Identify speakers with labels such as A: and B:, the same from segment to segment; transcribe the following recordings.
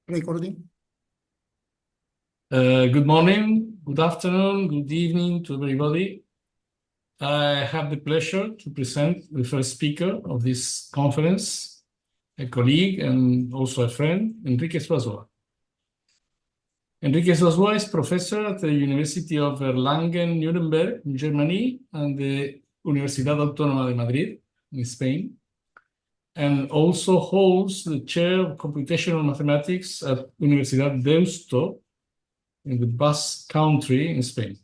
A: Recording.
B: Good morning, good afternoon, good evening to everybody. I have the pleasure to present the first speaker of this conference, a colleague and also a friend, Enrique Zuazua. Enrique Zuazua is professor at the University of Erlangen, Nuremberg, in Germany, and the Universidad Autónoma de Madrid, in Spain, and also holds the chair of computational mathematics at Universidad Deusto, in the Basque Country in Spain.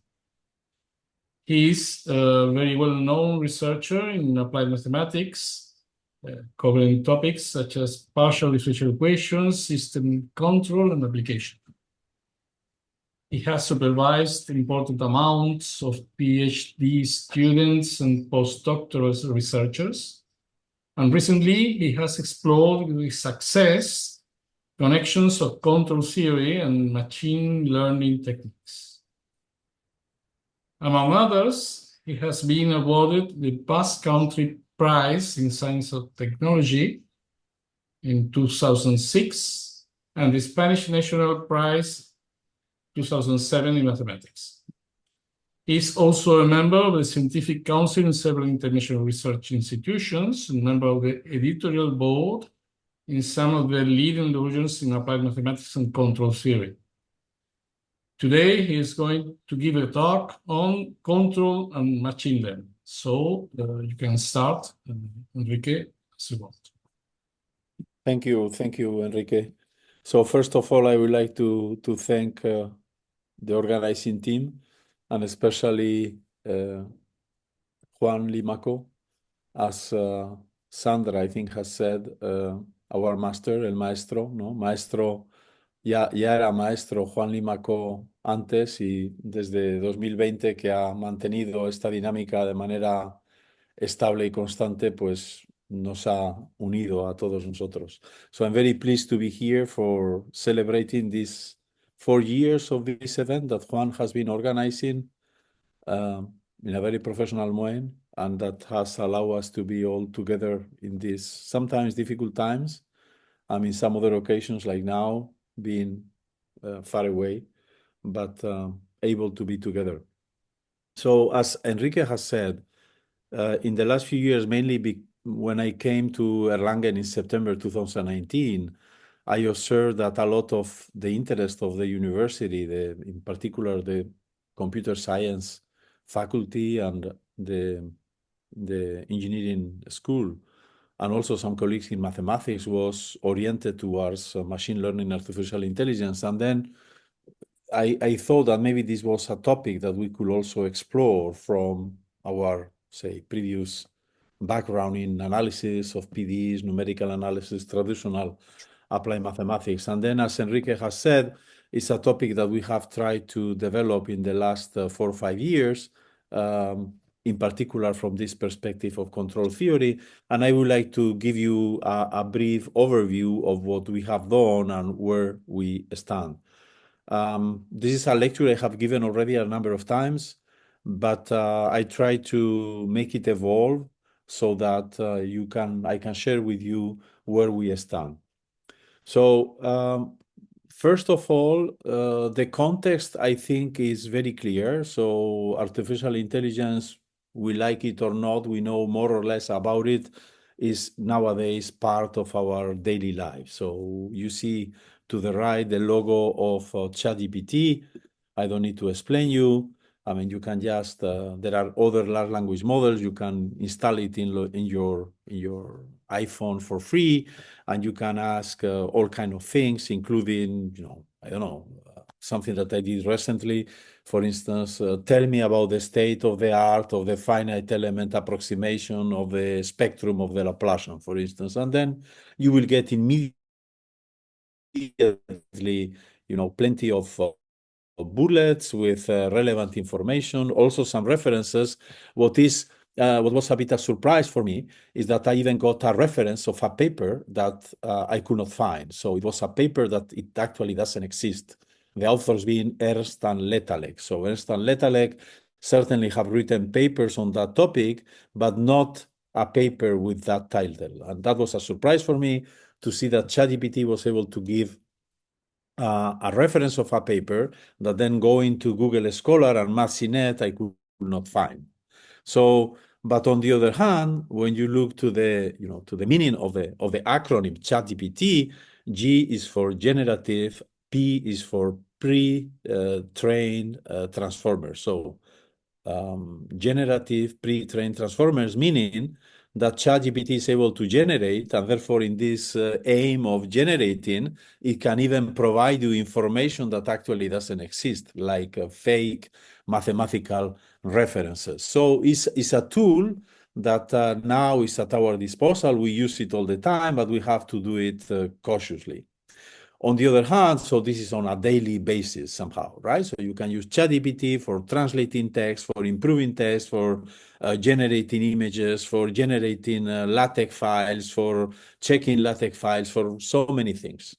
B: He is a very well-known researcher in applied mathematics, covering topics such as partial differential equations, system control, and application. He has supervised important amounts of PhD students and postdoctoral researchers, and recently he has explored with success connections of control theory and machine learning techniques. Among others, he has been awarded the Basque Country Prize in Science and Technology in 2006 and the Spanish National Prize 2007 in Mathematics. He is also a member of the Scientific Council in several international research institutions, and member of the editorial board in some of the leading divisions in applied mathematics and control theory. Today, he is going to give a talk on control and machine learning. So you can start, Enrique, as you want.
C: Thank you, Enrique. So first of all, I would like to thank the organizing team, and especially Juan Limaco, as Sandra, I think, has said, our master, el maestro, ¿no? Maestro, ya era maestro Juan Limaco antes, y desde 2020 que ha mantenido esta dinámica de manera estable y constante, pues nos ha unido a todos nosotros. So I'm very pleased to be here for celebrating these 4 years of this event that Juan has been organizing in a very professional way, and that has allowed us to be all together in these sometimes difficult times. I mean, some other occasions like now, being far away, but able to be together. So as Enrique has said, in the last few years, mainly when I came to Erlangen in September 2019, I observed that a lot of the interest of the university, in particular the computer science faculty and the engineering school, and also some colleagues in mathematics, was oriented towards machine learning, artificial intelligence. And then I thought that maybe this was a topic that we could also explore from our, say, previous background in analysis of PDEs, numerical analysis, traditional applied mathematics. And then, as Enrique has said, it's a topic that we have tried to develop in the last 4 or 5 years, in particular from this perspective of control theory. And I would like to give you a brief overview of what we have done and where we stand. This is a lecture I have given already a number of times, but I try to make it evolve so that I can share with you where we stand. So first of all, the context, I think, is very clear. So artificial intelligence, we like it or not, we know more or less about it, is nowadays part of our daily life. So you see to the right the logo of ChatGPT. I don't need to explain you. I mean, you can just, there are other large language models. You can install it in your iPhone for free, and you can ask all kind of things, including, I don't know, something that I did recently. For instance, tell me about the state of the art of the finite element approximation of the spectrum of the Laplacian, for instance. And then you will get immediately, plenty of bullets with relevant information, also some references. What was a bit a surprise for me is that I even got a reference of a paper that I could not find. So it was a paper that it actually doesn't exist. The authors being Ernst and Letalek. So Ernst and Letalek certainly have written papers on that topic, but not a paper with that title. And that was a surprise for me to see that ChatGPT was able to give a reference of a paper that then go into Google Scholar and Mathsinet I could not find. So, but on the other hand, when you look to the to the meaning of the acronym ChatGPT, G is for generative, P is for pre-trained transformers. So generative pre-trained transformers, meaning that ChatGPT is able to generate, and therefore in this aim of generating, it can even provide you information that actually doesn't exist, like fake mathematical references. So it's a tool that now is at our disposal. We use it all the time, but we have to do it cautiously. On the other hand, so this is on a daily basis somehow, right? So you can use ChatGPT for translating text, for improving text, for generating images, for generating LaTeX files, for checking LaTeX files, for so many things.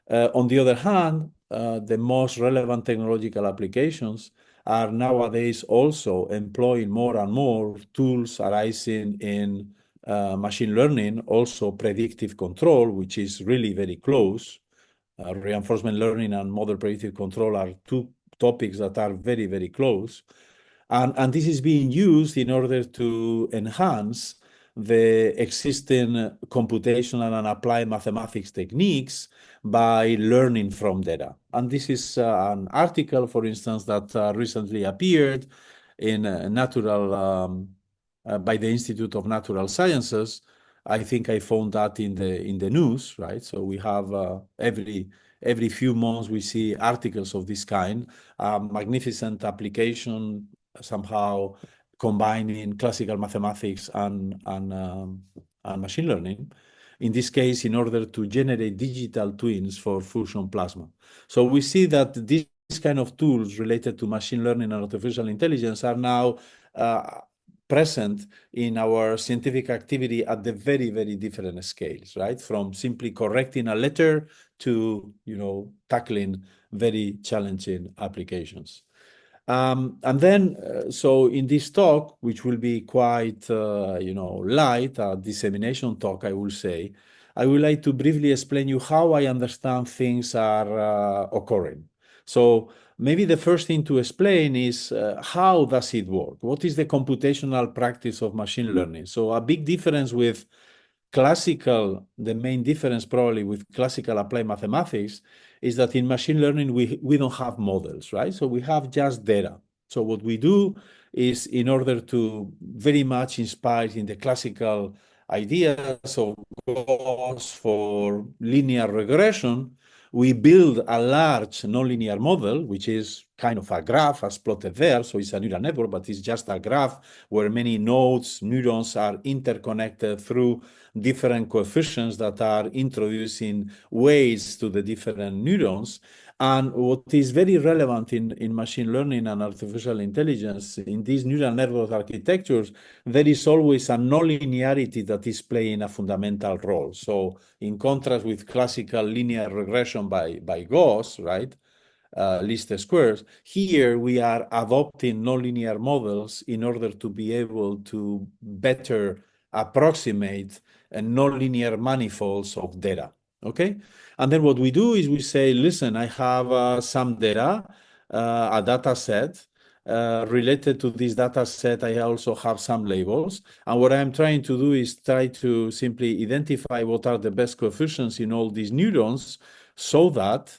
C: On the other hand, the most relevant technological applications are nowadays also employing more and more tools arising in machine learning, also predictive control, which is really very close. Reinforcement learning and model predictive control are two topics that are very, very close. And this is being used in order to enhance the existing computational and applied mathematics techniques by learning from data. And this is an article, for instance, that recently appeared in by the Institute of Natural Sciences. I think I found that in the news, right? So we have every few months we see articles of this kind, magnificent application somehow combining classical mathematics and machine learning. In this case, in order to generate digital twins for fusion plasma. So we see that these kind of tools related to machine learning and artificial intelligence are now present in our scientific activity at the very, very different scales, right? From simply correcting a letter to, tackling very challenging applications. And then, so in this talk, which will be quite, light, a dissemination talk, I will say, I would like to briefly explain you how I understand things are occurring. So maybe the first thing to explain is how does it work? What is the computational practice of machine learning? So a big difference with the main difference probably with classical applied mathematics is that in machine learning, we don't have models, right? So we have just data. So what we do is, in order to very much inspired in the classical ideas of Gauss for linear regression, we build a large nonlinear model, which is kind of a graph as plotted there. So it's a neural network, but it's just a graph where many nodes, neurons are interconnected through different coefficients that are introducing weights to the different neurons. And what is very relevant in machine learning and artificial intelligence, in these neural network architectures, there is always a nonlinearity that is playing a fundamental role. So in contrast with classical linear regression by Gauss, right? Least squares. Here we are adopting nonlinear models in order to be able to better approximate nonlinear manifolds of data. Okay, and then what we do is we say, listen, I have some data, a data set. Related to this data set, I also have some labels. And what I'm trying to do is try to simply identify what are the best coefficients in all these neurons so that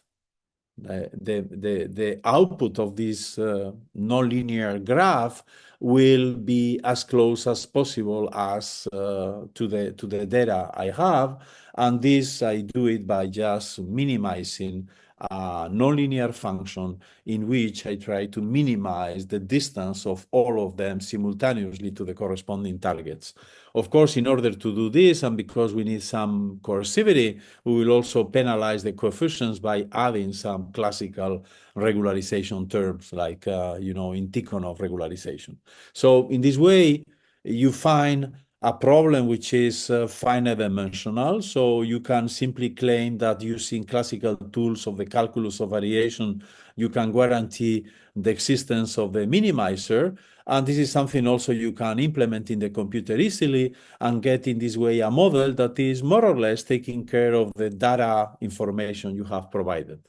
C: the output of this nonlinear graph will be as close as possible as to the data I have, and this I do it by just minimizing a nonlinear function in which I try to minimize the distance of all of them simultaneously to the corresponding targets. Of course, in order to do this, and because we need some coercivity, we will also penalize the coefficients by adding some classical regularization terms like, in Tikhonov regularization. So in this way, you find a problem which is finite dimensional. So you can simply claim that using classical tools of the calculus of variation, you can guarantee the existence of the minimizer. And this is something also you can implement in the computer easily and get in this way a model that is more or less taking care of the data information you have provided.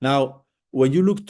C: Now, when you look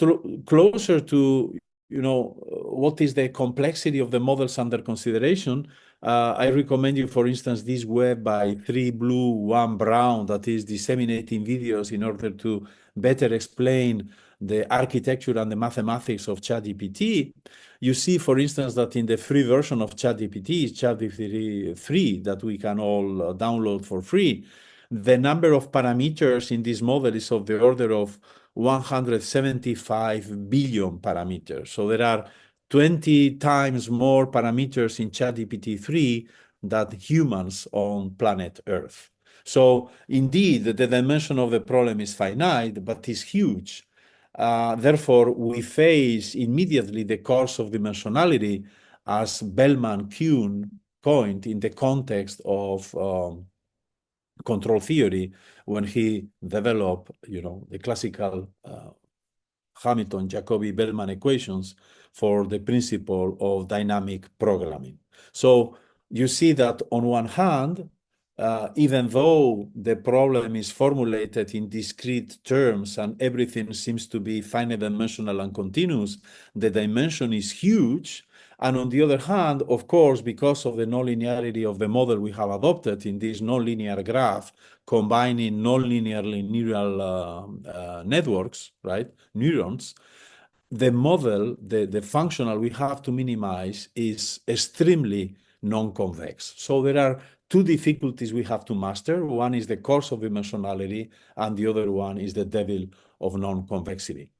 C: closer to, what is the complexity of the models under consideration, I recommend you, for instance, this web by 3 Blue, 1 Brown that is disseminating videos in order to better explain the architecture and the mathematics of ChatGPT. You see, for instance, that in the free version of ChatGPT, ChatGPT 3, that we can all download for free, the number of parameters in this model is of the order of 175 billion parameters. So there are 20 times more parameters in ChatGPT-3 than humans on planet Earth. So indeed, the dimension of the problem is finite, but is huge. Therefore, we face immediately the course of dimensionality as Bellman-Kuhn coined in the context of control theory when he developed, the classical Hamilton-Jacobi-Bellman equations for the principle of dynamic programming. So you see that on one hand, even though the problem is formulated in discrete terms and everything seems to be finite dimensional and continuous, the dimension is huge. And on the other hand, of course, because of the nonlinearity of the model we have adopted in this nonlinear graph, combining nonlinearly neural networks, right, neurons, the model, the functional we have to minimize is extremely non-convex. So there are two difficulties we have to master. One is the course of dimensionality, and the other one is the devil of non-convexity.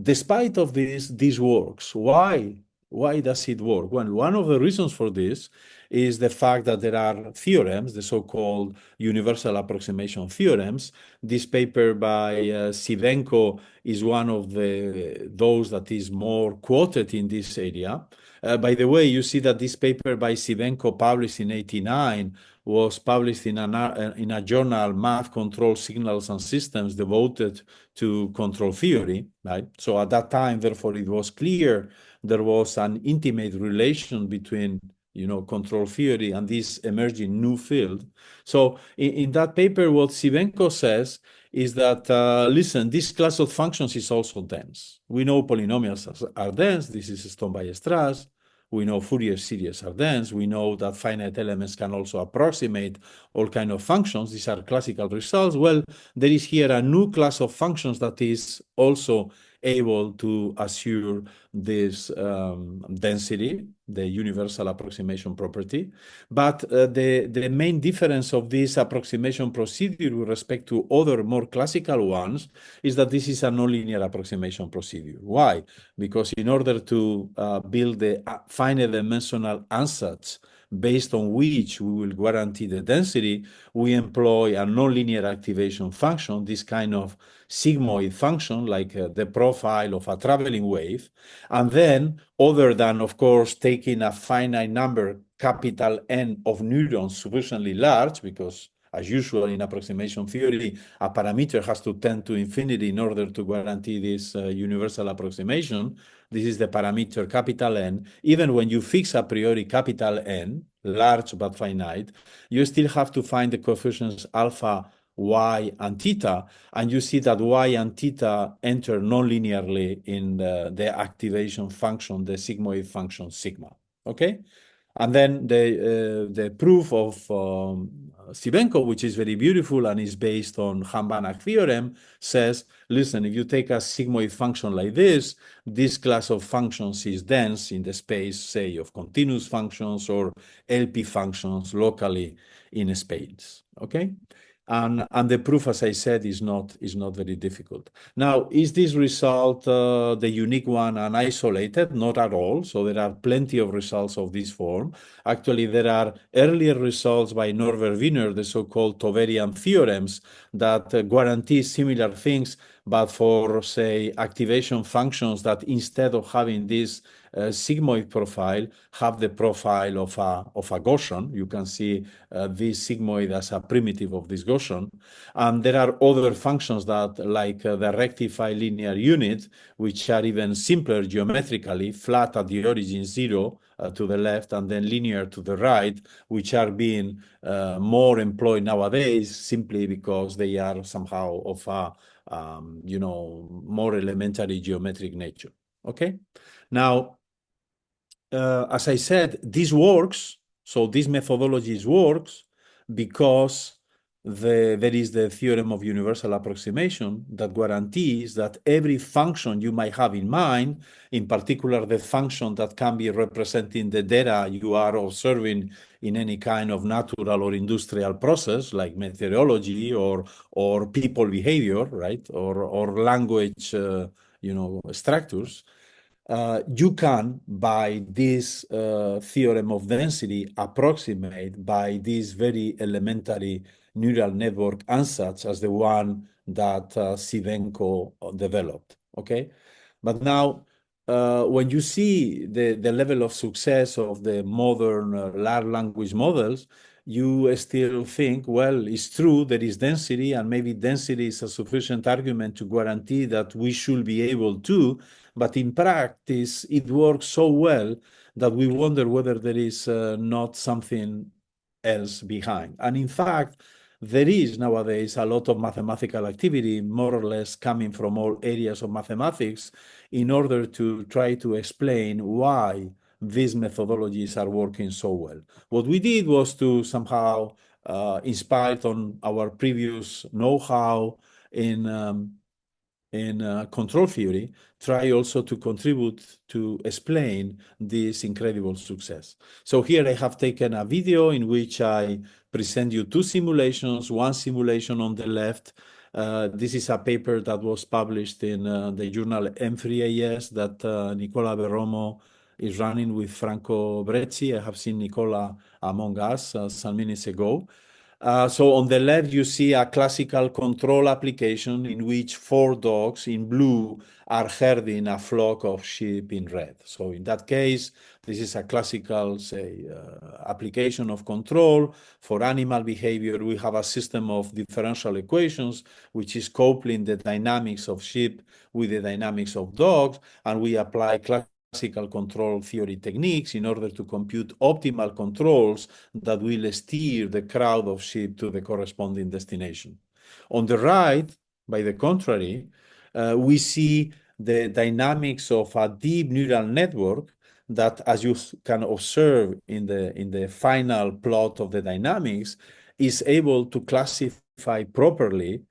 C: Despite of this works. Why does it work? Well, one of the reasons for this is the fact that there are theorems, the so-called universal approximation theorems. This paper by Sivenko is one of those that is more quoted in this area. By the way, you see that this paper by Sivenko, published in '89, was published in a journal, Math, Control, Signals and Systems, devoted to control theory, right? So at that time, therefore, it was clear there was an intimate relation between, control theory and this emerging new field. So in that paper, what Sivenko says is that, listen, this class of functions is also dense. We know polynomials are dense. This is Stone-Weierstrass. We know Fourier series are dense. We know that finite elements can also approximate all kinds of functions. These are classical results. Well, there is here a new class of functions that is also able to assure this density, the universal approximation property. But the main difference of this approximation procedure with respect to other more classical ones is that this is a nonlinear approximation procedure. Why? Because in order to build the finite dimensional ansatz based on which we will guarantee the density, we employ a nonlinear activation function, this kind of sigmoid function, like the profile of a traveling wave. And then, other than, of course, taking a finite number, capital N, of neurons sufficiently large, because as usual in approximation theory, a parameter has to tend to infinity in order to guarantee this universal approximation. This is the parameter capital N. Even when you fix a priori capital N, large but finite, you still have to find the coefficients alpha, y, and theta, and you see that y and theta enter nonlinearly in the activation function, the sigmoid function sigma, okay? And then the proof of Sivenko, which is very beautiful and is based on Hahn-Banach theorem, says, listen, if you take a sigmoid function like this class of functions is dense in the space, say, of continuous functions or LP functions locally in space, okay? And the proof, as I said, is not very difficult. Now, is this result the unique one and isolated? Not at all. So there are plenty of results of this form. Actually, there are earlier results by Norbert Wiener, the so-called Tauberian theorems, that guarantee similar things, but for, say, activation functions that instead of having this sigmoid profile, have the profile of a Gaussian. You can see this sigmoid as a primitive of this Gaussian. And there are other functions that, like the rectified linear unit, which are even simpler geometrically, flat at the origin 0, to the left, and then linear to the right, which are being more employed nowadays simply because they are somehow of a more elementary geometric nature. Okay, now as I said, this works. So this methodology works because there is the theorem of universal approximation that guarantees that every function you might have in mind, in particular the function that can be representing the data you are observing in any kind of natural or industrial process like meteorology or people behavior, right, or language, structures. You can, by this theorem of density, approximate by this very elementary neural network ansatz as the one that Sivenko developed. Okay, but now when you see the level of success of the modern large language models, you still think, well, it's true, there is density, and maybe density is a sufficient argument to guarantee that we should be able to, but in practice, it works so well that we wonder whether there is not something else behind. And in fact, there is nowadays a lot of mathematical activity, more or less coming from all areas of mathematics, in order to try to explain why these methodologies are working so well. What we did was to somehow, inspired on our previous know-how in control theory, try also to contribute to explain this incredible success. So here I have taken a video in which I present you two simulations, one simulation on the left. This is a paper that was published in the journal M3AS that Nicola Berromo is running with Franco Brecci. I have seen Nicola among us some minutes ago. So on the left, you see a classical control application in which 4 dogs in blue are herding a flock of sheep in red. So in that case, this is a classical, say, application of control for animal behavior. We have a system of differential equations, which is coupling the dynamics of sheep with the dynamics of dogs, and we apply classical control theory techniques in order to compute optimal controls that will steer the crowd of sheep to the corresponding destination. On the right, by the contrary, we see the dynamics of a deep neural network that, as you can observe in the final plot of the dynamics, is able to classify properly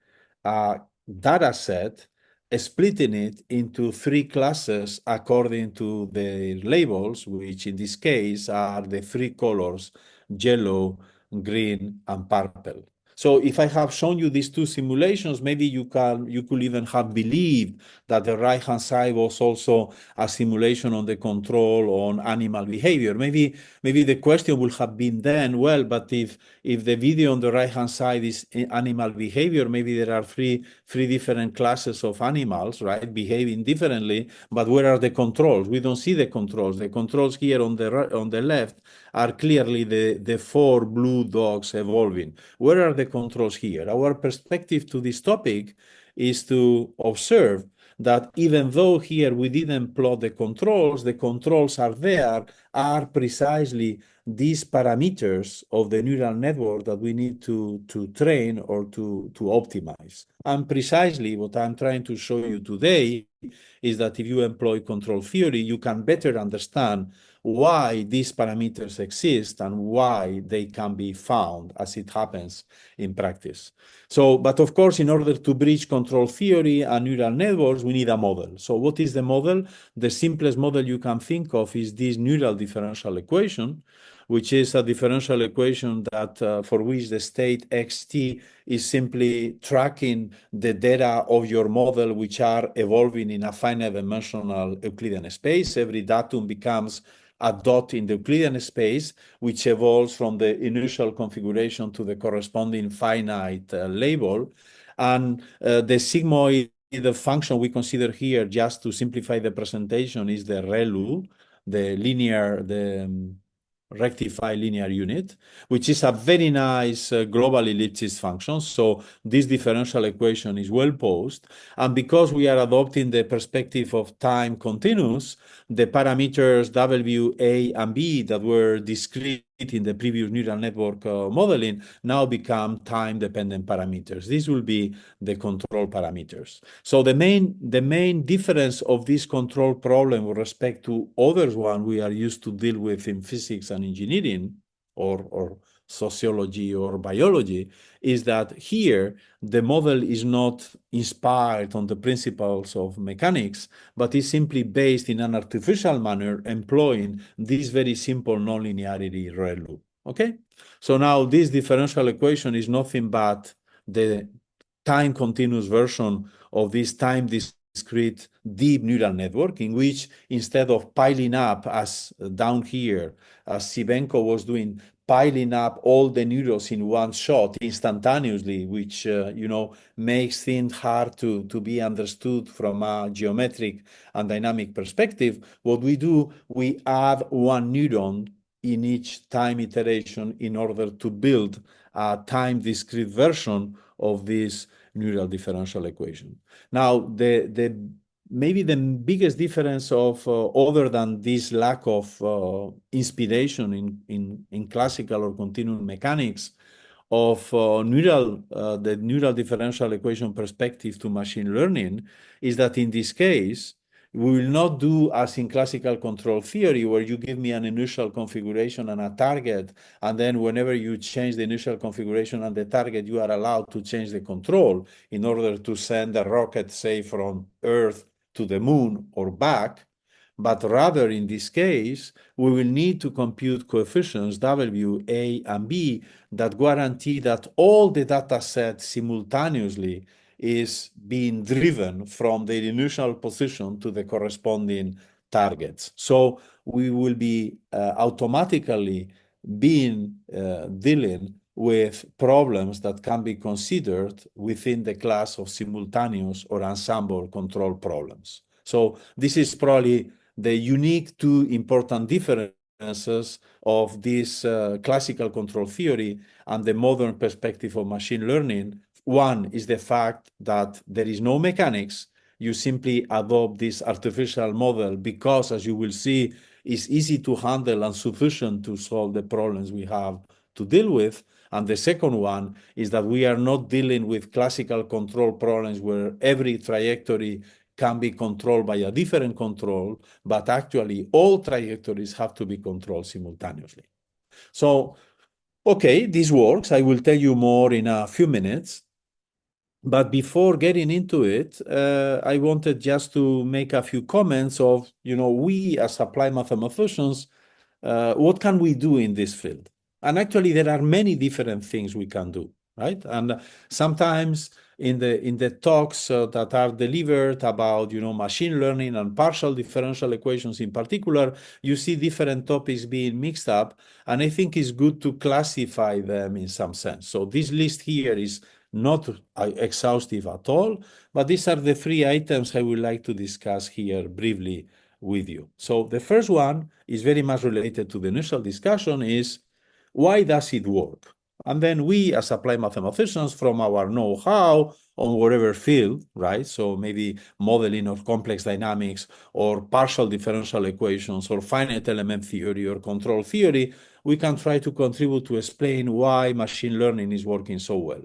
C: a data set, splitting it into 3 classes according to the labels, which in this case are the 3 colors, yellow, green, and purple. So if I have shown you these 2 simulations, maybe you could even have believed that the right-hand side was also a simulation on the control on animal behavior. Maybe the question would have been then, well, but if the video on the right-hand side is animal behavior, maybe there are three different classes of animals, right, behaving differently, but where are the controls? We don't see the controls. The controls here on the left are clearly the 4 blue dogs evolving. Where are the controls here? Our perspective to this topic is to observe that even though here we didn't plot the controls are there, are precisely these parameters of the neural network that we need to train or to optimize. And precisely what I'm trying to show you today is that if you employ control theory, you can better understand why these parameters exist and why they can be found as it happens in practice. So, but of course, in order to bridge control theory and neural networks, we need a model. So what is the model? The simplest model you can think of is this neural differential equation, which is a differential equation that for which the state xt is simply tracking the data of your model, which are evolving in a finite dimensional Euclidean space. Every datum becomes a dot in the Euclidean space, which evolves from the initial configuration to the corresponding finite label. And the sigmoid, the function we consider here, just to simplify the presentation, is the ReLU, the linear, rectified linear unit, which is a very nice global ellipsis function. So this differential equation is well posed. And because we are adopting the perspective of time continuous, the parameters W, A, and B that were discrete in the previous neural network modeling now become time-dependent parameters. These will be the control parameters. So the main difference of this control problem with respect to others one we are used to deal with in physics and engineering or sociology or biology is that here the model is not inspired on the principles of mechanics, but is simply based in an artificial manner employing this very simple nonlinearity Rel loop. Okay? So now this differential equation is nothing but the time continuous version of this time discrete deep neural network in which instead of piling up as down here, as Sibenko was doing, piling up all the neurons in one shot instantaneously, which makes things hard to be understood from a geometric and dynamic perspective. What we do, we add one neuron in each time iteration in order to build a time discrete version of this neural differential equation. Now, maybe the biggest difference of other than this lack of inspiration in classical or continuum mechanics of the neural differential equation perspective to machine learning is that in this case, we will not do as in classical control theory, where you give me an initial configuration and a target, and then whenever you change the initial configuration and the target, you are allowed to change the control in order to send a rocket, say, from Earth to the moon or back. But rather, in this case, we will need to compute coefficients W, A, and B that guarantee that all the data set simultaneously is being driven from the initial position to the corresponding targets. So we will be automatically dealing with problems that can be considered within the class of simultaneous or ensemble control problems. So this is probably the unique two important differences of this classical control theory and the modern perspective of machine learning. One is the fact that there is no mechanics. You simply adopt this artificial model because, as you will see, it's easy to handle and sufficient to solve the problems we have to deal with. And the second one is that we are not dealing with classical control problems where every trajectory can be controlled by a different control, but actually all trajectories have to be controlled simultaneously. So, okay, this works. I will tell you more in a few minutes. But before getting into it, I wanted just to make a few comments of, we as applied mathematicians, what can we do in this field? And actually, there are many different things we can do, right? And sometimes in the talks that are delivered about, machine learning and partial differential equations in particular, you see different topics being mixed up. And I think it's good to classify them in some sense. So this list here is not exhaustive at all, but these are the three items I would like to discuss here briefly with you. So the first one is very much related to the initial discussion is, why does it work? And then we, as applied mathematicians, from our know-how on whatever field, right? So maybe modeling of complex dynamics or partial differential equations or finite element theory or control theory, we can try to contribute to explain why machine learning is working so well.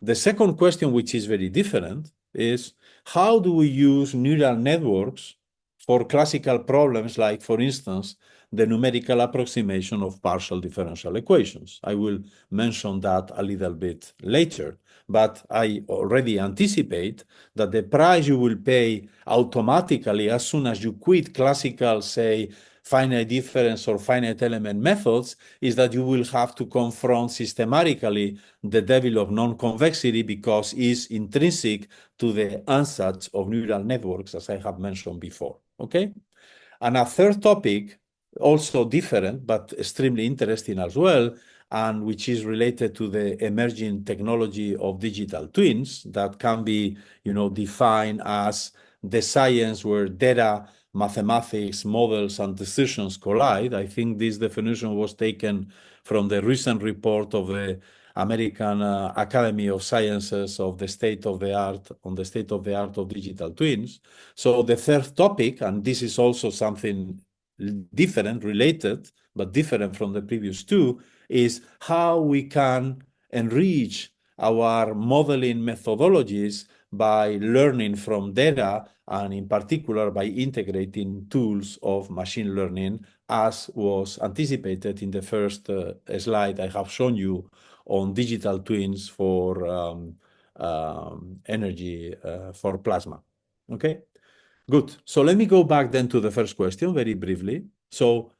C: The second question, which is very different, is how do we use neural networks for classical problems like, for instance, the numerical approximation of partial differential equations? I will mention that a little bit later, but I already anticipate that the price you will pay automatically as soon as you quit classical, say, finite difference or finite element methods is that you will have to confront systematically the devil of non-convexity because it's intrinsic to the ansatz of neural networks, as I have mentioned before, okay? And a third topic, also different, but extremely interesting as well, and which is related to the emerging technology of digital twins that can be, defined as the science where data mathematics, models, and decisions collide. I think this definition was taken from the recent report of the American Academy of Sciences of the state of the art on the state of the art of digital twins. So the third topic, and this is also something different, related, but different from the previous two, is how we can enrich our modeling methodologies by learning from data, and in particular by integrating tools of machine learning, as was anticipated in the first slide I have shown you on digital twins for energy for plasma. Okay, good. So let me go back then to the first question very briefly. So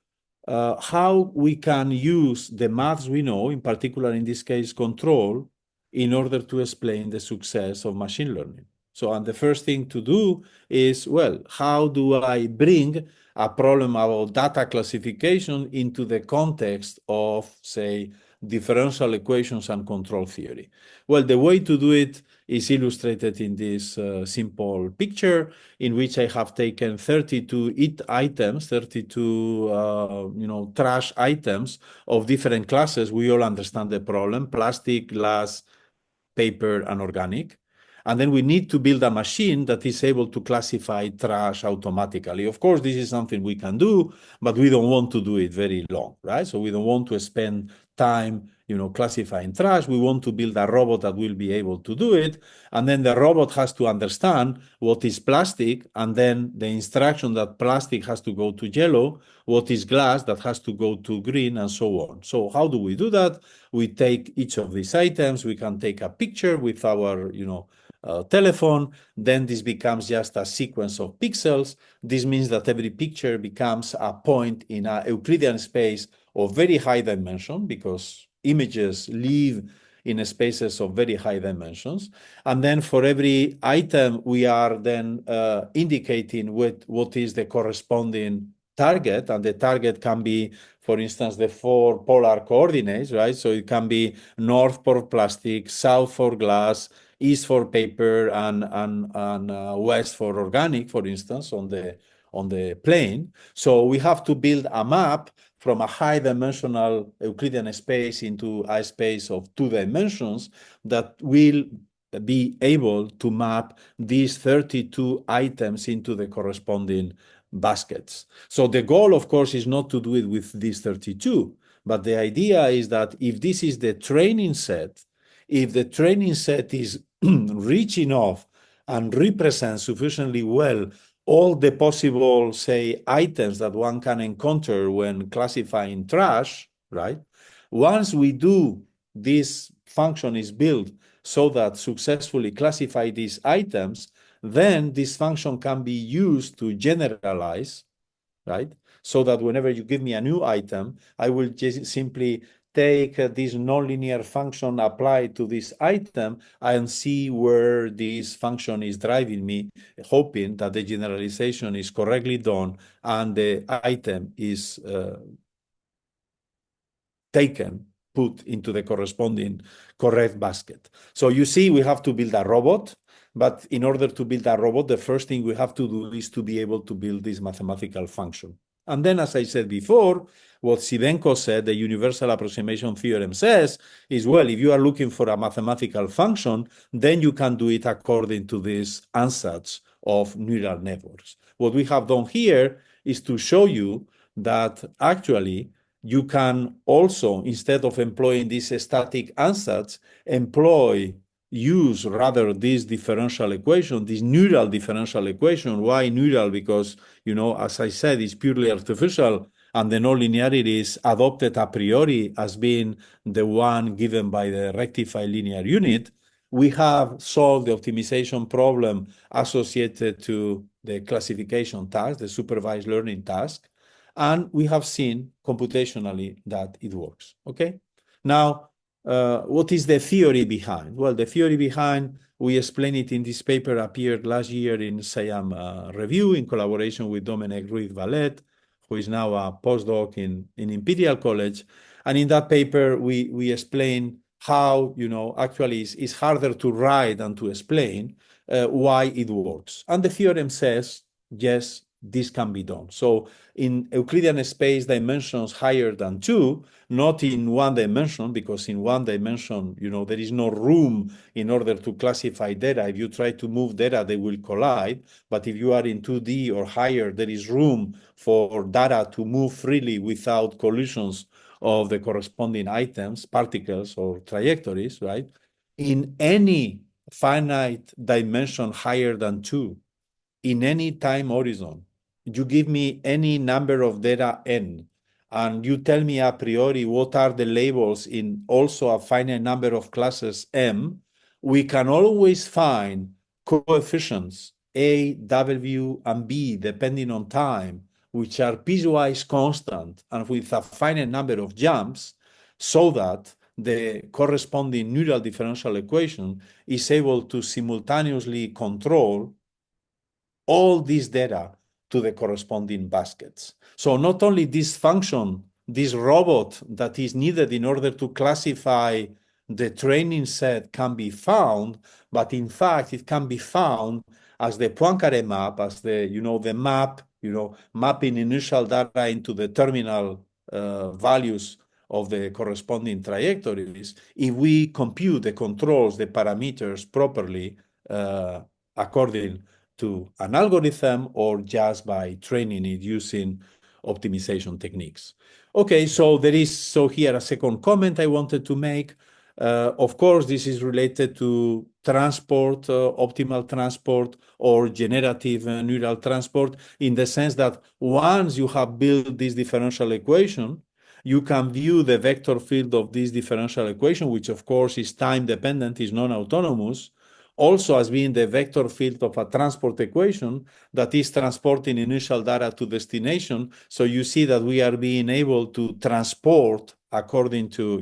C: how we can use the maths we know, in particular in this case control, in order to explain the success of machine learning. So, and the first thing to do is, well, how do I bring a problem about data classification into the context of, say, differential equations and control theory? Well, the way to do it is illustrated in this simple picture, in which I have taken 32 items, 32 trash items of different classes. We all understand the problem: plastic, glass, paper, and organic. And then we need to build a machine that is able to classify trash automatically. Of course, this is something we can do, but we don't want to do it very long, right? So we don't want to spend time, classifying trash. We want to build a robot that will be able to do it. And then the robot has to understand what is plastic, and then the instruction that plastic has to go to yellow, what is glass that has to go to green, and so on. So how do we do that? We take each of these items. We can take a picture with our, telephone. Then this becomes just a sequence of pixels. This means that every picture becomes a point in a Euclidean space of very high dimension, because images live in spaces of very high dimensions. And then for every item, we are then indicating what is the corresponding target. And the target can be, for instance, the 4 polar coordinates, right? So it can be north for plastic, south for glass, east for paper, and west for organic, for instance, on the plane. So we have to build a map from a high-dimensional Euclidean space into a space of 2 dimensions that will be able to map these 32 items into the corresponding baskets. So the goal, of course, is not to do it with these 32, but the idea is that if this is the training set, if the training set is rich enough and represents sufficiently well all the possible, say, items that one can encounter when classifying trash, right? Once we do, this function is built so that successfully classify these items, then this function can be used to generalize, right? So that whenever you give me a new item, I will just simply take this nonlinear function applied to this item and see where this function is driving me, hoping that the generalization is correctly done and the item is put into the corresponding correct basket. So you see, we have to build a robot, but in order to build a robot, the first thing we have to do is to be able to build this mathematical function. And then, as I said before, what Sivenko said, the universal approximation theorem says, is, well, if you are looking for a mathematical function, then you can do it according to this ansatz of neural networks. What we have done here is to show you that actually you can also, instead of employing this static ansatz, use rather this differential equation, this neural differential equation. Why neural? Because, as I said, it's purely artificial, and the nonlinearity is adopted a priori as being the one given by the rectified linear unit. We have solved the optimization problem associated to the classification task, the supervised learning task, and we have seen computationally that it works, okay? Now, what is the theory behind? Well, the theory behind, we explain it in this paper, appeared last year in SIAM Review in collaboration with Dominic Ruiz-Vallet, who is now a postdoc in Imperial College. And in that paper, we explain how, actually it's harder to write than to explain why it works. And the theorem says, yes, this can be done. So in Euclidean space dimensions higher than 2, not in one dimension, because in one dimension, there is no room in order to classify data. If you try to move data, they will collide. But if you are in 2D or higher, there is room for data to move freely without collisions of the corresponding items, particles, or trajectories, right? In any finite dimension higher than 2, in any time horizon, you give me any number of data n, and you tell me a priori what are the labels in also a finite number of classes m, we can always find coefficients a, w, and b, depending on time, which are piecewise constant and with a finite number of jumps, so that the corresponding neural differential equation is able to simultaneously control all this data to the corresponding baskets. So not only this function, this robot that is needed in order to classify the training set can be found, but in fact it can be found as the Poincaré map, as the map, mapping initial data into the terminal values of the corresponding trajectories, if we compute the controls, the parameters properly according to an algorithm or just by training it using optimization techniques. Okay, so here a second comment I wanted to make. Of course, this is related to transport, optimal transport, or generative neural transport, in the sense that once you have built this differential equation, you can view the vector field of this differential equation, which of course is time dependent, is non-autonomous, also as being the vector field of a transport equation that is transporting initial data to destination. So you see that we are being able to transport according to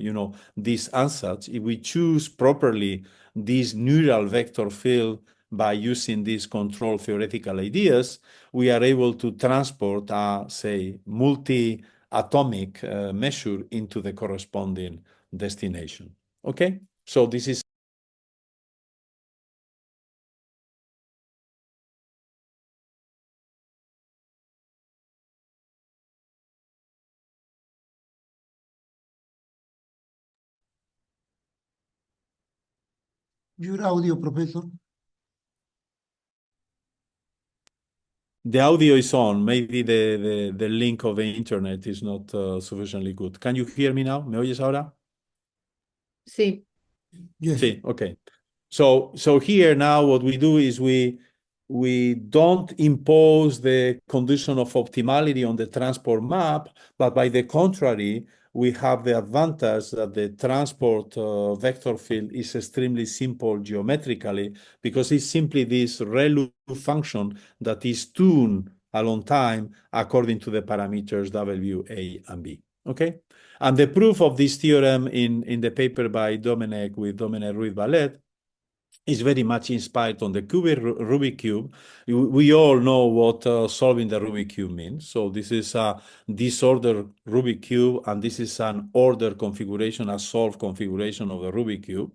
C: these ansatz. If we choose properly this neural vector field by using these control theoretical ideas, we are able to transport say multi-atomic measure into the corresponding destination. Okay, so this is
A: Your audio, Professor.
C: the audio is on. Maybe the link of the internet is not sufficiently good. Can you hear me now? ¿Me oyes ahora?
D: Sí.
A: Yes.
C: Sí, okay. So here now what we do is we don't impose the condition of optimality on the transport map, but by the contrary, we have the advantage that the transport vector field is extremely simple geometrically, because it's simply this ReLU function that is tuned a long time according to the parameters W, A, and B. Okay? And the proof of this theorem in the paper by Domenech with Domenech Ruiz-Ballet is very much inspired on the Rubik cube. We all know what solving the Rubik cube means. So this is a disordered Rubik cube, and this is an ordered configuration, a solved configuration of the Rubik cube.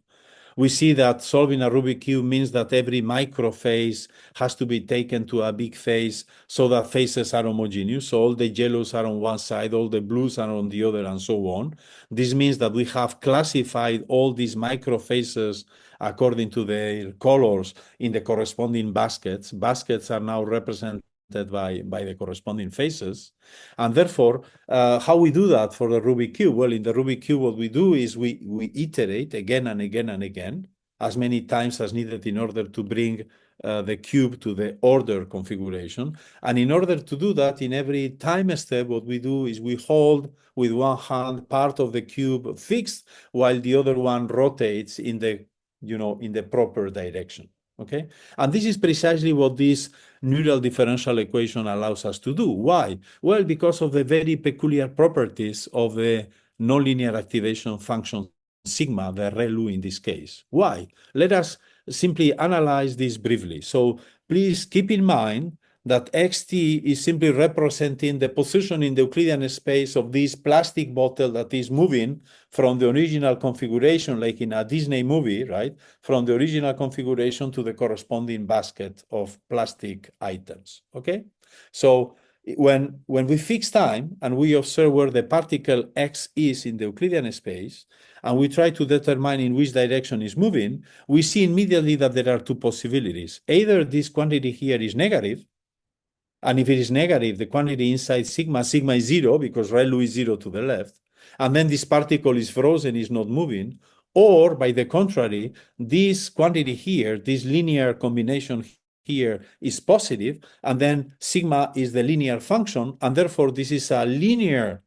C: We see that solving a Rubik cube means that every microphase has to be taken to a big phase so that phases are homogeneous. So all the yellows are on one side, all the blues are on the other, and so on. This means that we have classified all these microphases according to their colors in the corresponding baskets. Baskets are now represented by the corresponding phases. And therefore, how we do that for the Rubik cube? Well, in the Rubik cube, what we do is we iterate again and again and again, as many times as needed in order to bring the cube to the order configuration. And in order to do that, in every time step, what we do is we hold with one hand part of the cube fixed, while the other one rotates in the proper direction. Okay, and this is precisely what this neural differential equation allows us to do. Why? Well, because of the very peculiar properties of the nonlinear activation function sigma, the ReLU in this case. Why? Let us simply analyze this briefly. So please keep in mind that xt is simply representing the position in the Euclidean space of this plastic bottle that is moving from the original configuration, like in a Disney movie, right? From the original configuration to the corresponding basket of plastic items, okay? So when we fix time and we observe where the particle x is in the Euclidean space, and we try to determine in which direction it's moving, we see immediately that there are two possibilities. Either this quantity here is negative, and if it is negative, the quantity inside sigma is zero because ReLU is zero to the left, and then this particle is frozen, is not moving. Or by the contrary, this quantity here, this linear combination here is positive, and then sigma is the linear function, and therefore this is a linear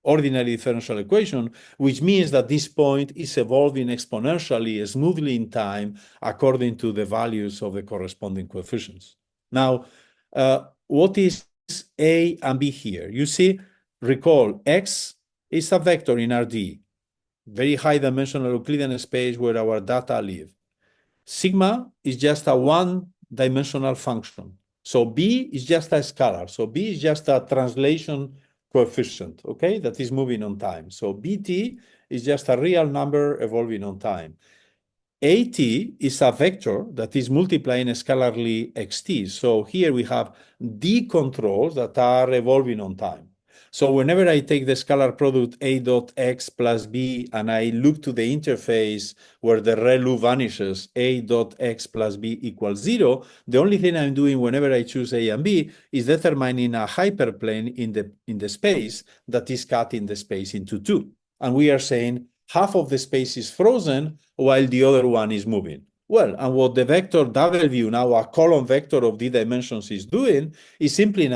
C: ordinary differential equation, which means that this point is evolving exponentially, smoothly in time, according to the values of the corresponding coefficients. Now, what is A and B here? You see, recall, X is a vector in RD, very high dimensional Euclidean space where our data live. Sigma is just a one-dimensional function. So B is just a scalar. So B is just a translation coefficient, okay, that is moving on time. So BT is just a real number evolving on time. AT is a vector that is multiplying scalarly xt. So here we have D controls that are evolving on time. So whenever I take the scalar product A dot x plus B and I look to the interface where the ReLU vanishes, A dot x plus B equals 0, the only thing I'm doing whenever I choose A and B is determining a hyperplane in the space that is cutting the space into two. And we are saying half of the space is frozen while the other one is moving. Well, and what the vector W, now a column vector of D dimensions, is doing is simply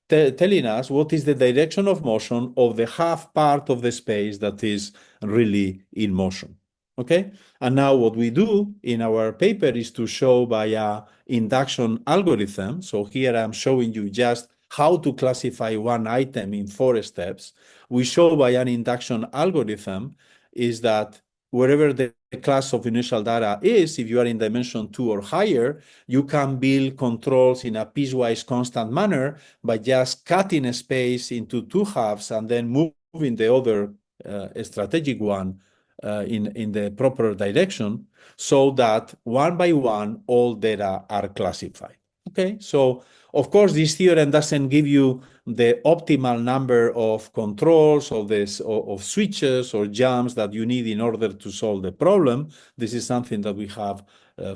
C: telling us what is the direction of motion of the half part of the space that is really in motion. Okay? And now what we do in our paper is to show by a induction algorithm. So here I'm showing you just how to classify one item in 4 steps. We show by an induction algorithm is that wherever the class of initial data is, if you are in dimension 2 or higher, you can build controls in a piecewise constant manner by just cutting a space into two halves and then moving the other strategic one in the proper direction so that one by one all data are classified. Okay, so of course this theorem doesn't give you the optimal number of controls of switches or jumps that you need in order to solve the problem. This is something that we have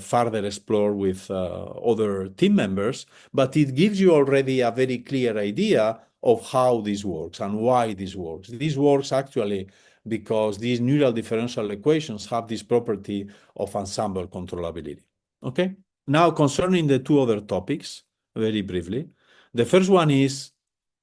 C: further explored with other team members, but it gives you already a very clear idea of how this works and why this works. This works actually because these neural differential equations have this property of ensemble controllability. Okay? Now, concerning the two other topics, very briefly, the first one is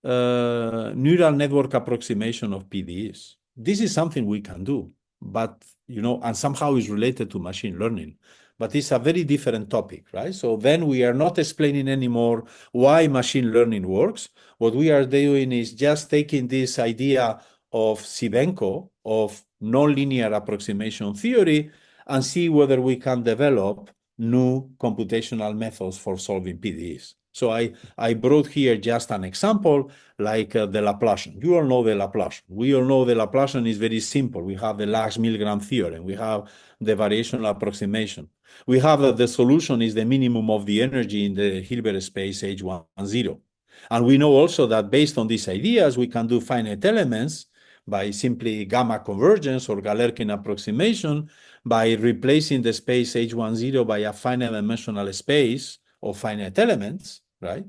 C: neural network approximation of PDEs. This is something we can do, but, and somehow is related to machine learning, but it's a very different topic, right? So then we are not explaining anymore why machine learning works. What we are doing is just taking this idea of Sibenko, of nonlinear approximation theory, and see whether we can develop new computational methods for solving PDEs. So I brought here just an example like the Laplacian. You all know the Laplacian. We all know the Laplacian is very simple. We have the Lax-Milgram theorem. We have the variational approximation. We have the solution is the minimum of the energy in the Hilbert space H10. And we know also that based on these ideas, we can do finite elements by simply gamma convergence or Galerkin approximation by replacing the space H10 by a finite dimensional space of finite elements, right?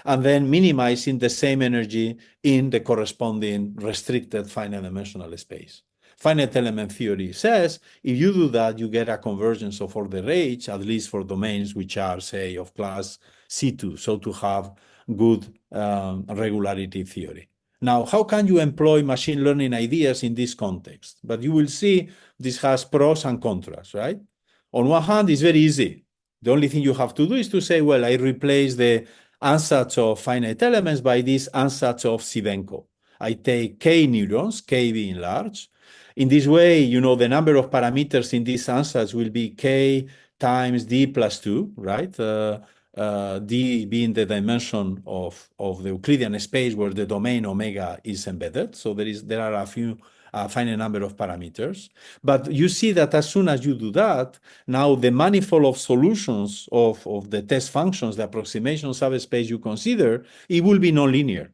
C: And then minimizing the same energy in the corresponding restricted finite dimensional space. Finite element theory says if you do that, you get a convergence of order H, at least for domains which are, say, of class C2, so to have good regularity theory. Now, how can you employ machine learning ideas in this context? But you will see this has pros and contras, right? On one hand, it's very easy. The only thing you have to do is to say, well, I replace the ansatz of finite elements by this ansatz of Sibenko. I take k neurons, k being large. In this way, the number of parameters in this ansatz will be k times d plus 2, right? D being the dimension of the Euclidean space where the domain omega is embedded. So there are a few a finite number of parameters. But you see that as soon as you do that, now the manifold of solutions of the test functions, the approximation subspace you consider, it will be nonlinear.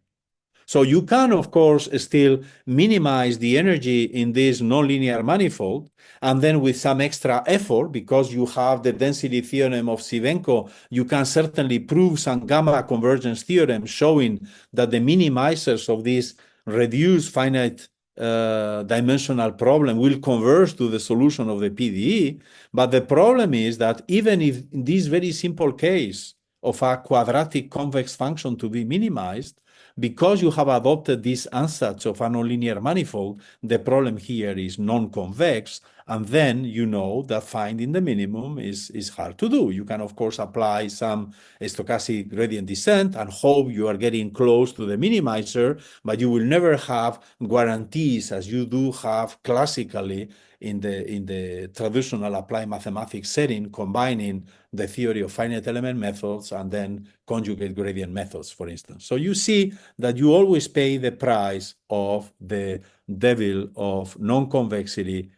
C: So you can, of course, still minimize the energy in this nonlinear manifold, and then with some extra effort, because you have the density theorem of Sivenko, you can certainly prove some gamma convergence theorem showing that the minimizers of this reduced finite dimensional problem will converge to the solution of the PDE. But the problem is that even if in this very simple case of a quadratic convex function to be minimized, because you have adopted this ansatz of a nonlinear manifold, the problem here is non-convex, and then you know that finding the minimum is hard to do. You can, of course, apply some stochastic gradient descent and hope you are getting close to the minimizer, but you will never have guarantees as you do have classically in the traditional applied mathematics setting, combining the theory of finite element methods and then conjugate gradient methods, for instance. So you see that you always pay the price of the devil of non-convexity,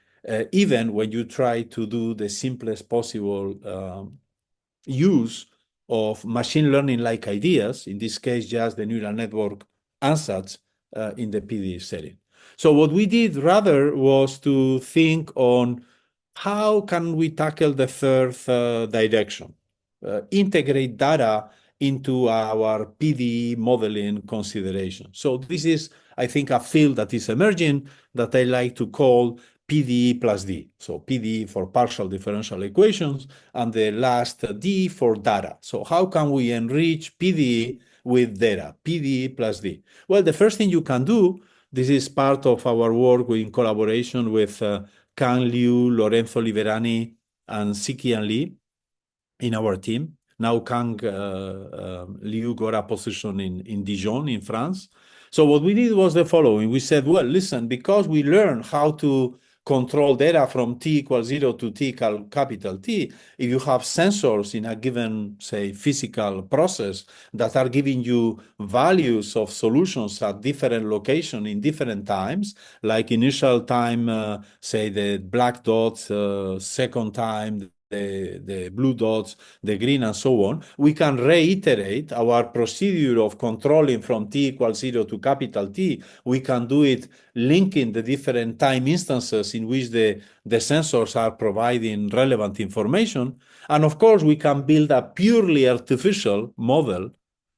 C: even when you try to do the simplest possible use of machine learning-like ideas, in this case, just the neural network ansatz in the PD setting. So what we did rather was to think on how can we tackle the third direction, integrate data into our PD modeling consideration. So this is, I think, a field that is emerging that I like to call PDE plus D. So PDE for partial differential equations, and the last D for data. So how can we enrich PDE with data, PDE plus D? Well, the first thing you can do, this is part of our work in collaboration with Kang Liu, Lorenzo Liberani, and Siqian Li in our team. Now Kang Liu got a position in Dijon, in France. So what we did was the following. We said, well, listen, because we learned how to control data from t equals 0 to t capital T, if you have sensors in a given, say, physical process that are giving you values of solutions at different locations in different times, like initial time, say the black dots, second time, the blue dots, the green, and so on, we can reiterate our procedure of controlling from t equals 0 to capital T. We can do it linking the different time instances in which the sensors are providing relevant information. And of course, we can build a purely artificial model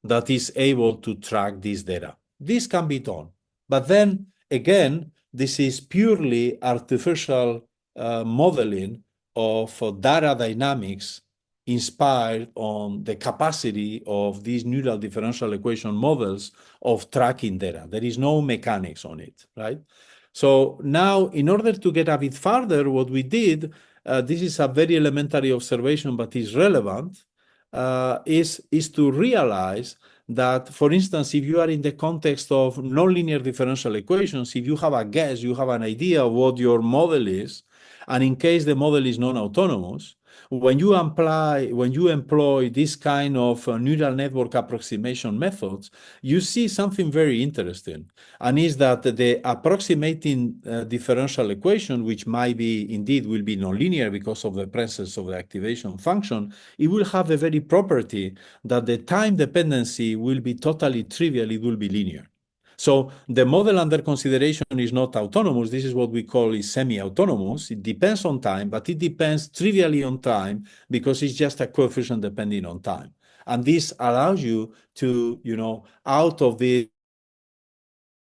C: that is able to track this data. This can be done. But then again, this is purely artificial modeling of data dynamics inspired on the capacity of these neural differential equation models of tracking data. There is no mechanics on it, right? So now, in order to get a bit further, what we did, this is a very elementary observation, but is relevant, is to realize that, for instance, if you are in the context of nonlinear differential equations, if you have a guess, you have an idea of what your model is, and in case the model is non-autonomous, when you employ this kind of neural network approximation methods, you see something very interesting, and is that the approximating differential equation, which might be indeed will be nonlinear because of the presence of the activation function, it will have the very property that the time dependency will be totally trivial, it will be linear. So the model under consideration is not autonomous. This is what we call is semi-autonomous. It depends on time, but it depends trivially on time because it's just a coefficient depending on time. And this allows you to, out of the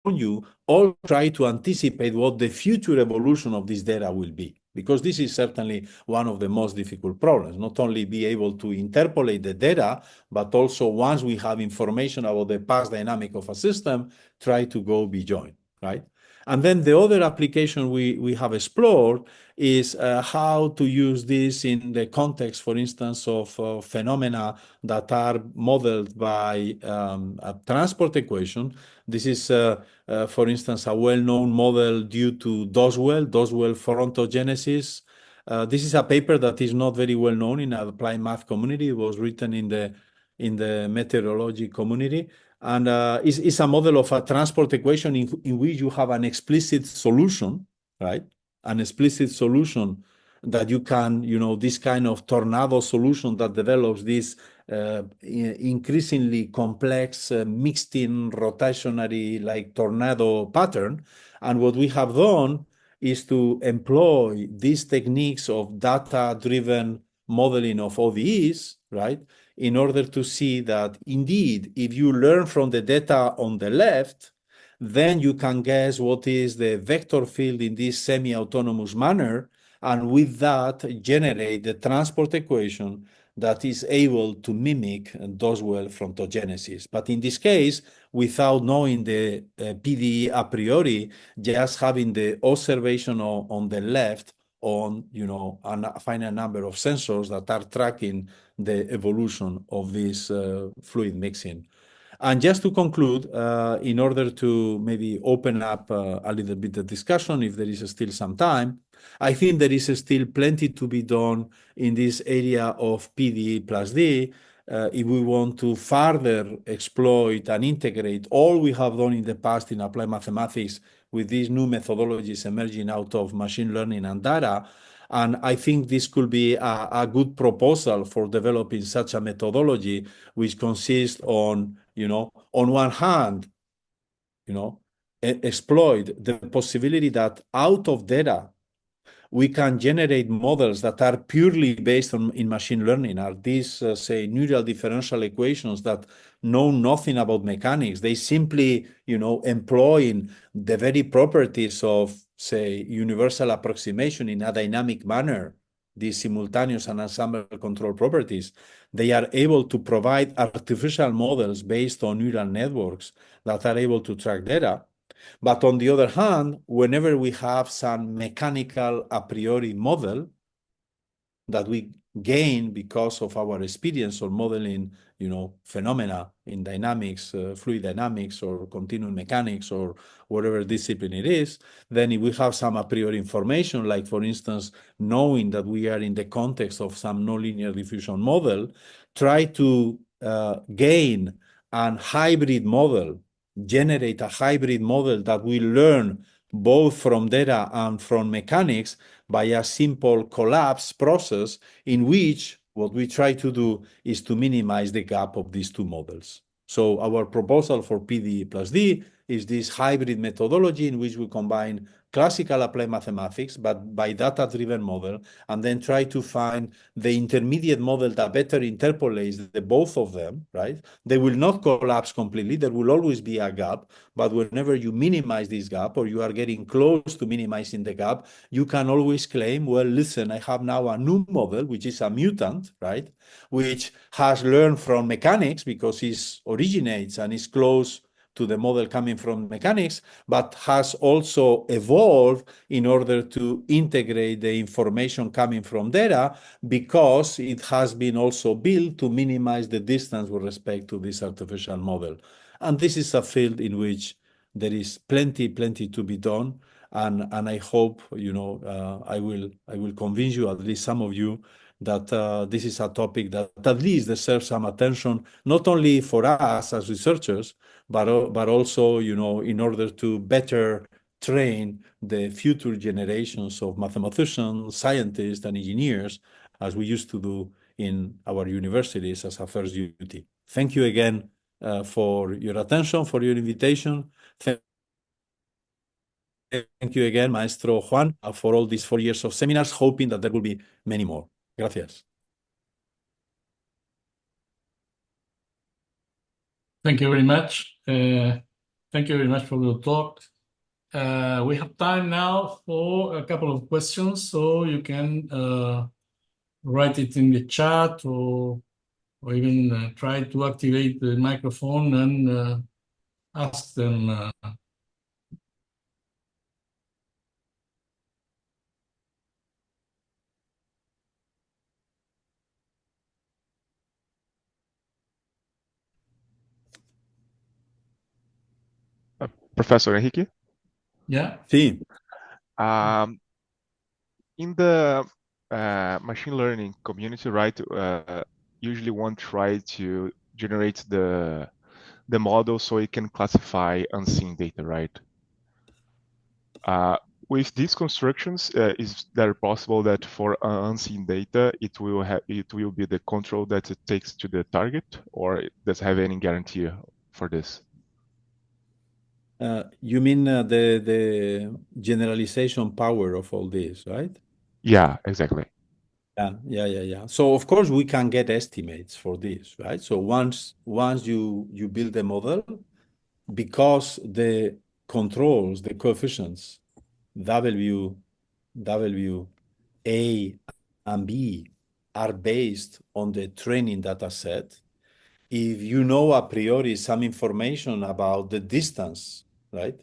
C: you all try to anticipate what the future evolution of this data will be, because this is certainly one of the most difficult problems. Not only be able to interpolate the data, but also once we have information about the past dynamic of a system, try to go beyond, right? And then the other application we have explored is how to use this in the context, for instance, of phenomena that are modeled by a transport equation. This is, for instance, a well-known model due to Doswell frontogenesis. This is a paper that is not very well known in the applied math community. It was written in the meteorology community. And it's a model of a transport equation in which you have an explicit solution, right? An explicit solution that you can, this kind of tornado solution that develops this increasingly complex mixed-in rotationary like tornado pattern. And what we have done is to employ these techniques of data-driven modeling of ODEs, right? In order to see that indeed, if you learn from the data on the left, then you can guess what is the vector field in this semi-autonomous manner, and with that, generate the transport equation that is able to mimic Doswell frontogenesis. But in this case, without knowing the PDE a priori, just having the observation on the left on, a finite number of sensors that are tracking the evolution of this fluid mixing. And just to conclude, in order to maybe open up a little bit the discussion, if there is still some time, I think there is still plenty to be done in this area of PD plus D. If we want to further exploit and integrate all we have done in the past in applied mathematics with these new methodologies emerging out of machine learning and data. And I think this could be a good proposal for developing such a methodology, which consists on, on one hand, exploit the possibility that out of data, we can generate models that are purely based in machine learning. Are these, say, neural differential equations that know nothing about mechanics? They simply, employing the very properties of, say, universal approximation in a dynamic manner, these simultaneous and ensemble control properties. They are able to provide artificial models based on neural networks that are able to track data. But on the other hand, whenever we have some mechanical a priori model that we gain because of our experience or modeling, phenomena in dynamics, fluid dynamics, or continuum mechanics, or whatever discipline it is, then if we have some a priori information, like for instance, knowing that we are in the context of some nonlinear diffusion model, try to gain a hybrid model, generate a hybrid model that will learn both from data and from mechanics by a simple collapse process in which what we try to do is to minimize the gap of these two models. So our proposal for PD plus D is this hybrid methodology in which we combine classical applied mathematics, but by data-driven model, and then try to find the intermediate model that better interpolates the both of them, right? They will not collapse completely. There will always be a gap, but whenever you minimize this gap or you are getting close to minimizing the gap, you can always claim, well, listen, I have now a new model, which is a mutant, right? Which has learned from mechanics because it originates and is close to the model coming from mechanics, but has also evolved in order to integrate the information coming from data because it has been also built to minimize the distance with respect to this artificial model. And this is a field in which there is plenty to be done. And I hope, I will convince you, at least some of you, that this is a topic that at least deserves some attention, not only for us as researchers, but also, in order to better train the future generations of mathematicians, scientists, and engineers, as we used to do in our universities as a first duty. Thank you again for your attention, for your invitation. Thank you again, Maestro Juan, for all these 4 years of seminars, hoping that there will be many more. Gracias.
B: Thank you very much. Thank you very much for your talk. We have time now for a couple of questions, so you can write it in the chat or even try to activate the microphone and ask them.
A: Professor Enrique?
B: Yeah.
C: Sí.
A: In the machine learning community, right, usually one try to generate the the model so it can classify unseen data, right? With these constructions, is there possible that for unseen data, it will be the control that it takes to the target, or it does have any guarantee for this?
C: You mean the generalization power of all this, right?
A: Yeah, exactly.
C: Yeah. So of course we can get estimates for this, right? So once you build a model, because the controls, the coefficients, W, W, A, and B are based on the training data set, if you know a priori some information about the distance, right?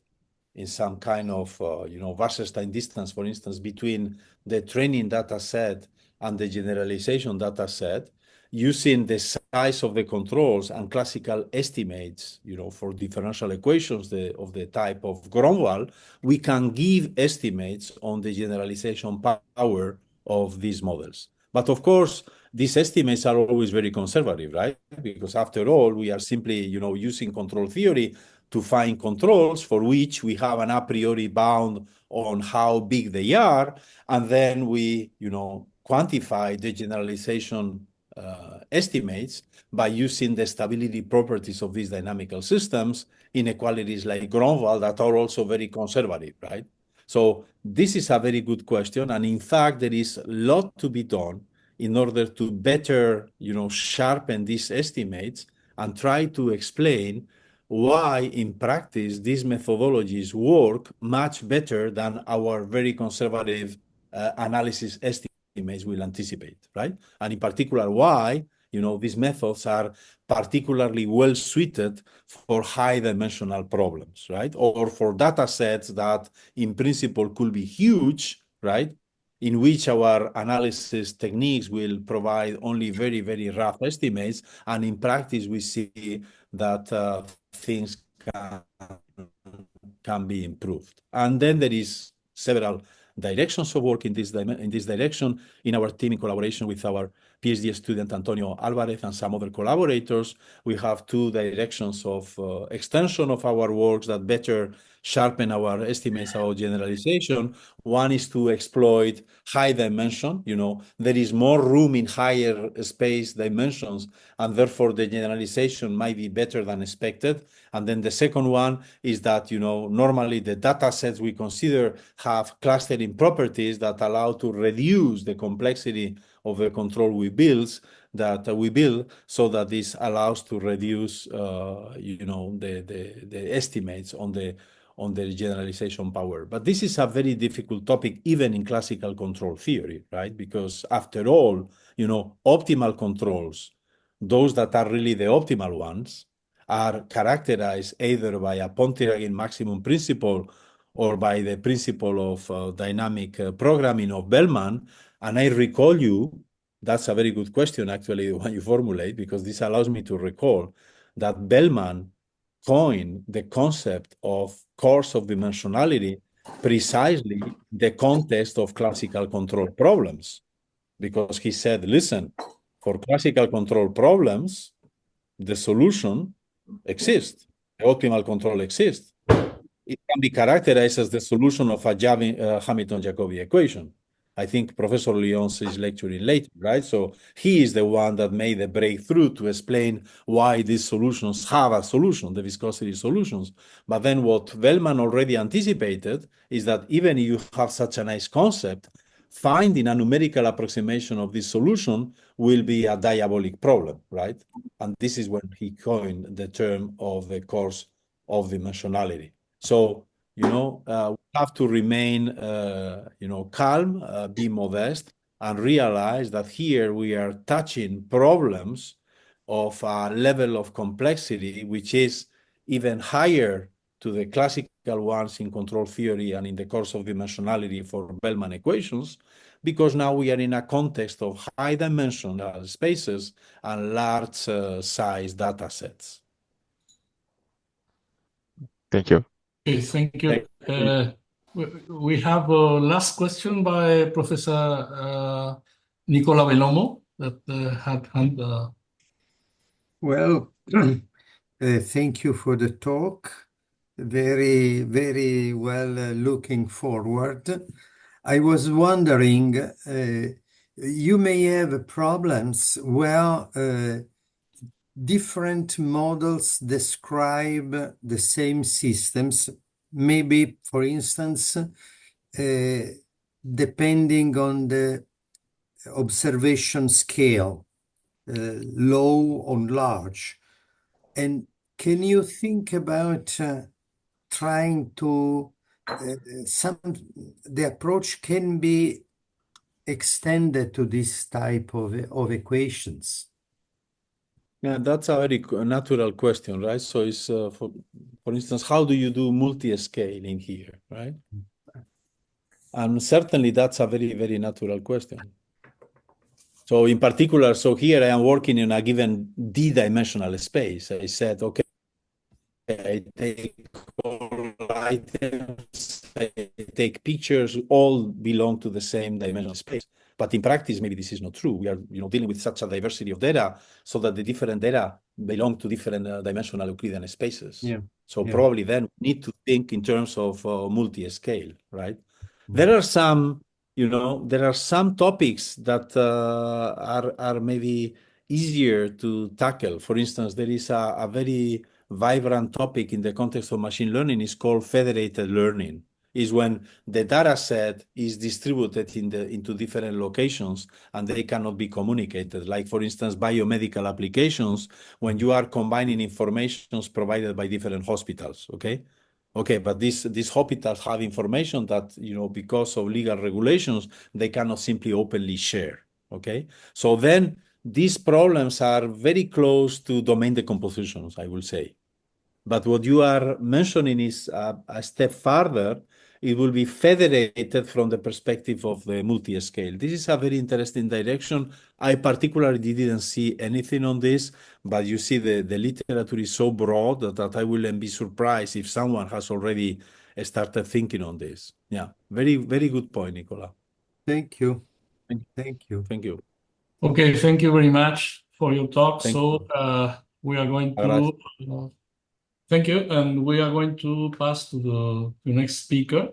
C: In some kind of, Wasserstein distance, for instance, between the training data set and the generalization data set, using the size of the controls and classical estimates, for differential equations of the type of Gromwald, we can give estimates on the generalization power of these models. But of course, these estimates are always very conservative, right? Because after all, we are simply, using control theory to find controls for which we have an a priori bound on how big they are, and then we, quantify the generalization estimates by using the stability properties of these dynamical systems, inequalities like Gromwald that are also very conservative, right? So this is a very good question, and in fact, there is a lot to be done in order to better, sharpen these estimates and try to explain why in practice these methodologies work much better than our very conservative analysis estimates will anticipate, right? And in particular, why, these methods are particularly well suited for high dimensional problems, right? Or for data sets that in principle could be huge, right? In which our analysis techniques will provide only very, very rough estimates. And in practice, we see that things can be improved. And then there is several directions of work in this direction in our team in collaboration with our PhD student Antonio Alvarez and some other collaborators. We have two directions of extension of our works that better sharpen our estimates about generalization. One is to exploit high dimension. There is more room in higher space dimensions, and therefore the generalization might be better than expected. And then the second one is that, normally the data sets we consider have clustering properties that allow to reduce the complexity of the control we build, so that this allows to reduce, the estimates on the generalization power. But this is a very difficult topic, even in classical control theory, right? Because after all, optimal controls, those that are really the optimal ones, are characterized either by a Pontryagin maximum principle or by the principle of dynamic programming of Bellman. And I recall you, that's a very good question, actually, the one you formulate, because this allows me to recall that Bellman coined the concept of course of dimensionality precisely in the context of classical control problems. Because he said, listen, for classical control problems, the solution exists. The optimal control exists. It can be characterized as the solution of a Hamilton-Jacobi equation. I think Professor Lyons is lecturing later, right? So he is the one that made the breakthrough to explain why these solutions have a solution, the viscosity solutions. But then what Bellman already anticipated is that even if you have such a nice concept, finding a numerical approximation of this solution will be a diabolic problem, right? And this is when he coined the term of the course of dimensionality. So, we have to remain, calm, be modest, and realize that here we are touching problems of a level of complexity which is even higher to the classical ones in control theory and in the course of dimensionality for Bellman equations, because now we are in a context of high dimensional spaces and large size data sets.
A: Thank you.
B: Okay, thank you. We have a last question by Professor Nicola Velomo that had hand.
E: Well, Thank you for the talk. Very, very well looking forward. I was wondering, you may have problems where different models describe the same systems, maybe, for instance, depending on the observation scale, low on large. And can you think about trying to, the approach can be extended to this type of equations?
C: Yeah, that's a very natural question, right? So it's, for instance, how do you do multi-scaling here, right? And certainly that's a very, very natural question. So in particular, so here I am working in a given d-dimensional space. I said, okay, I take all items, I take pictures, all belong to the same dimensional space. But in practice, maybe this is not true. We are, dealing with such a diversity of data, so that the different data belong to different dimensional Euclidean spaces.
E: Yeah.
C: So
E: Yeah.
C: probably then we need to think in terms of multi-scale, right? There are some, there are some topics that are maybe easier to tackle. For instance, there is a very vibrant topic in the context of machine learning is called federated learning. Is when the data set is distributed into different locations and they cannot be communicated. Like, for instance, biomedical applications, when you are combining informations provided by different hospitals, okay? Okay, but these hospitals have information that, because of legal regulations, they cannot simply openly share, okay? So then these problems are very close to domain decompositions, I will say. But what you are mentioning is a step further. It will be federated from the perspective of the multi-scale. This is a very interesting direction. I particularly didn't see anything on this, but you see the literature is so broad that I wouldn't be surprised if someone has already started thinking on this. Yeah, very, very good point, Nicola.
E: Thank you.
C: Thank
E: Thank you.
C: Thank you.
B: Okay, thank you very much for your talk.
C: Thank
B: So we are going
C: Gracias.
B: to thank you, and we are going to pass to the next speaker.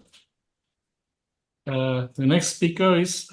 B: The next speaker is